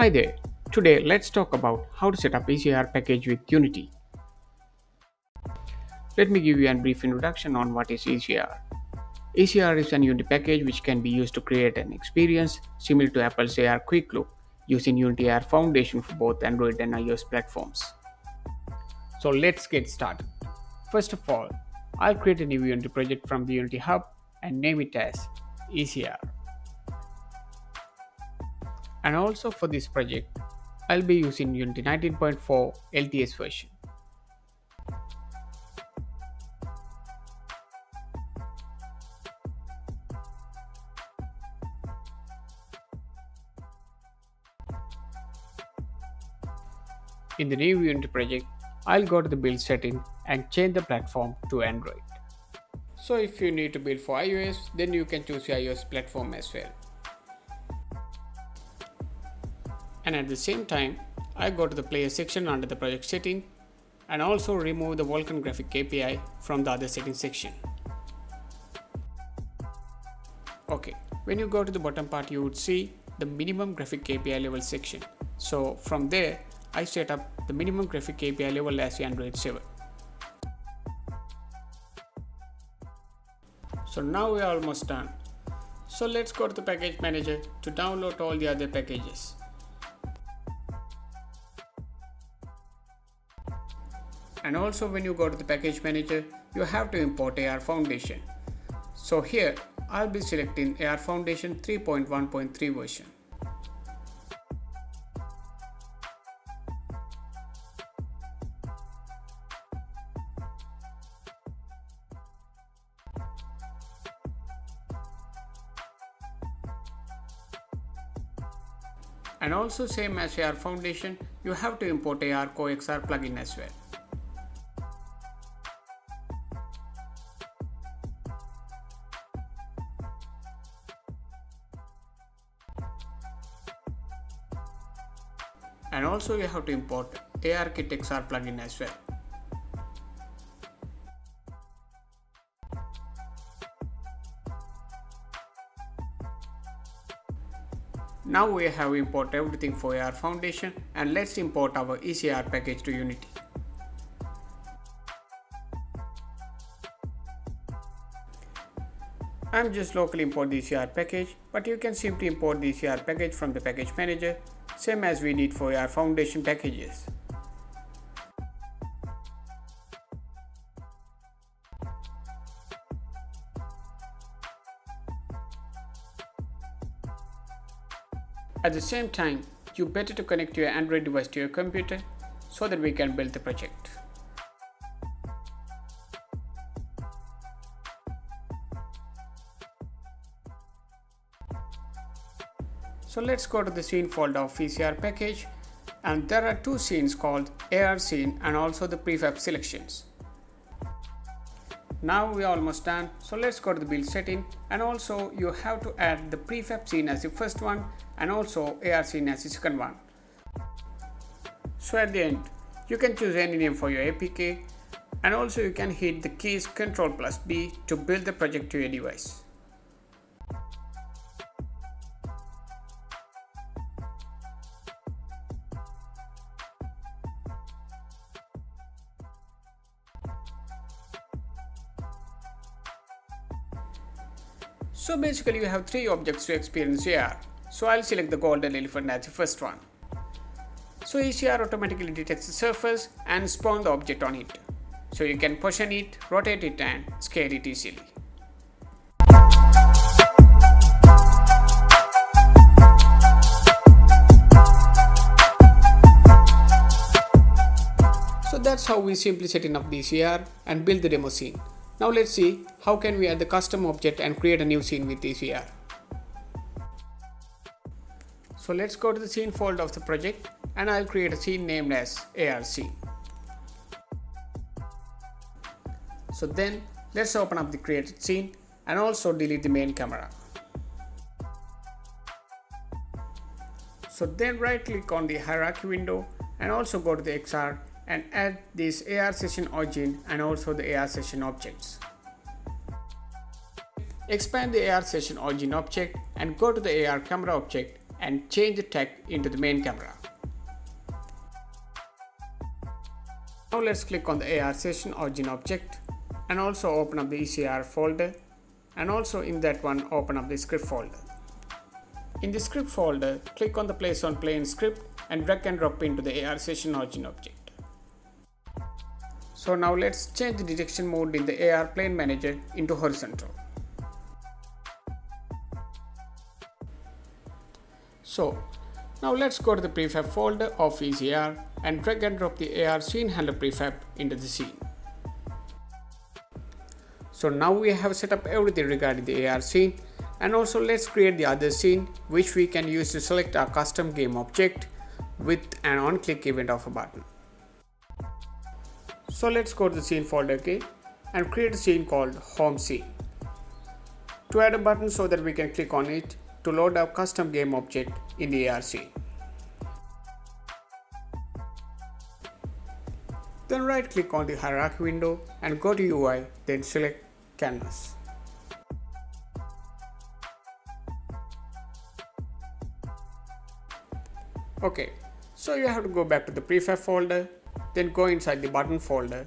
Hi there. Today let's talk about how to set up ACR package with Unity. Let me give you a brief introduction on what is ACR. ACR is an Unity package which can be used to create an experience similar to Apple's AR Quick Look using Unity AR Foundation for both Android and iOS platforms. So let's get started. First of all, I'll create a new Unity project from the Unity Hub and name it as ACR. And also for this project, I'll be using Unity 19.4 LTS version. In the new Unity project, I'll go to the build setting and change the platform to Android. So if you need to build for iOS, then you can choose the iOS platform as well. And at the same time, I go to the player section under the project setting and also remove the Vulkan graphic API from the other settings section. Okay, when you go to the bottom part, you would see the minimum graphic API level section. So from there, I set up the minimum graphic API level as Android 7. So now we are almost done. So let's go to the package manager to download all the other packages. And also when you go to the package manager, you have to import AR Foundation. So here I'll be selecting AR Foundation 3.1.3 version. And also same as AR Foundation, you have to import AR CoXR plugin as well. And also you have to import ARKit XR plugin as well. Now we have imported everything for AR Foundation, and let's import our ECR package to Unity. I'm just locally import the ECR package, but you can simply import the ECR package from the package manager, same as we did for AR Foundation packages. At the same time, you better to connect your Android device to your computer so that we can build the project. So let's go to the scene folder of ECR package, and there are two scenes called AR scene and also the prefab selections. Now we are almost done, so let's go to the build setting, and also you have to add the prefab scene as the first one and also AR scene as the second one. So at the end, you can choose any name for your APK, and also you can hit the keys Ctrl+B to build the project to your device. So basically you have three objects to experience AR. So I'll select the golden elephant as the first one. So ECR automatically detects the surface and spawn the object on it. So you can position it, rotate it and scale it easily. So that's how we simply setting up the ECR and build the demo scene. Now let's see how can we add the custom object and create a new scene with ECR. So let's go to the scene folder of the project, and I'll create a scene named as AR scene. So then let's open up the created scene and also delete the main camera. So then right click on the hierarchy window and also go to the XR and add this AR session origin and also the AR session objects. Expand the AR session origin object and go to the AR camera object and change the tag into the main camera. Now let's click on the AR session origin object and also open up the ECR folder, and also in that one open up the script folder. In the script folder, click on the place on plane script and drag and drop into the AR session origin object. So now let's change the detection mode in the AR plane manager into horizontal. So now let's go to the prefab folder of ECR and drag and drop the AR scene handler prefab into the scene. So now we have set up everything regarding the AR scene, and also let's create the other scene which we can use to select our custom game object with an on-click event of a button. So let's go to the scene folder again and create a scene called home scene. To add a button so that we can click on it to load our custom game object in the AR scene. Then right click on the hierarchy window and go to UI, then select canvas. Okay, so you have to go back to the prefab folder, then go inside the button folder.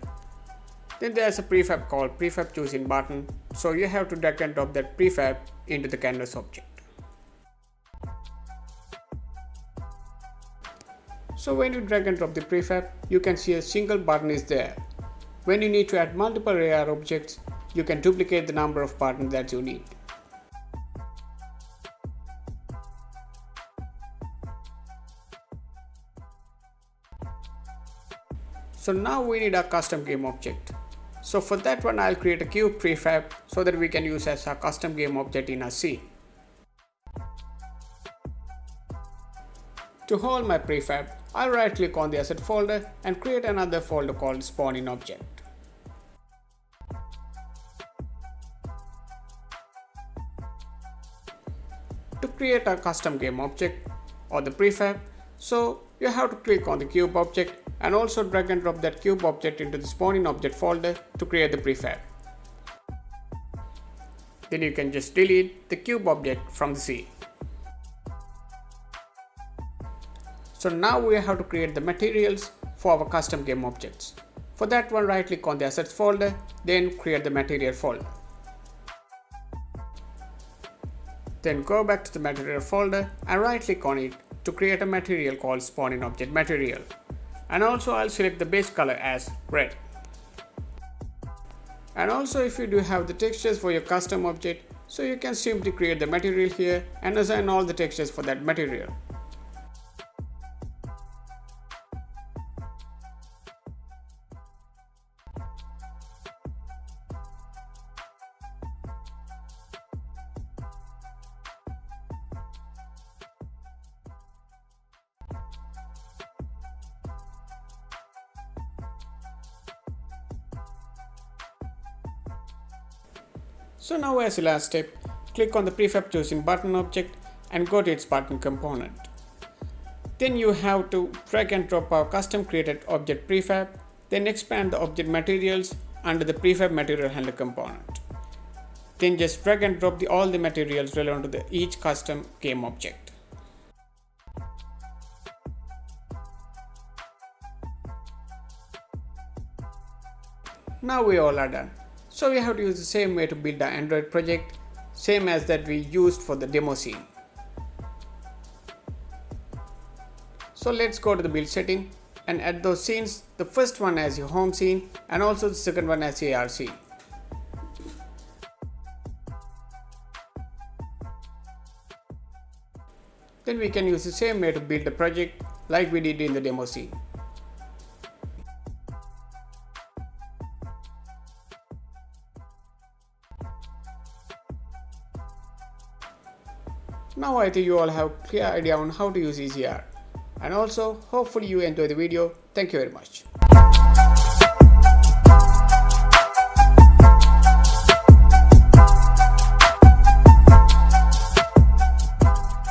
Then there's a prefab called prefab choosing button, so you have to drag and drop that prefab into the canvas object. So when you drag and drop the prefab, you can see a single button is there. When you need to add multiple AR objects, you can duplicate the number of buttons that you need. So now we need a custom game object. So for that one, I'll create a cube prefab so that we can use as a custom game object in our scene. To hold my prefab, I'll right click on the asset folder and create another folder called spawn in object. To create a custom game object or the prefab, so you have to click on the cube object and also drag and drop that cube object into the spawn in object folder to create the prefab. Then you can just delete the cube object from the scene. So now we have to create the materials for our custom game objects. For that one, right click on the assets folder, then create the material folder. Then go back to the material folder and right click on it to create a material called spawn in object material. And also I'll select the base color as red. And also if you do have the textures for your custom object, so you can simply create the material here and assign all the textures for that material. So now as a last step, click on the prefab choosing button object and go to its button component. Then you have to drag and drop our custom created object prefab, then expand the object materials under the prefab material handler component. Then just drag and drop all the materials relevant to each custom game object. Now we all are done. So we have to use the same way to build our Android project, same as that we used for the demo scene. So let's go to the build setting and add those scenes, the first one as your home scene and also the second one as AR scene. Then we can use the same way to build the project like we did in the demo scene. Now I think you all have a clear idea on how to use ECR, and also hopefully you enjoy the video. Thank you very much.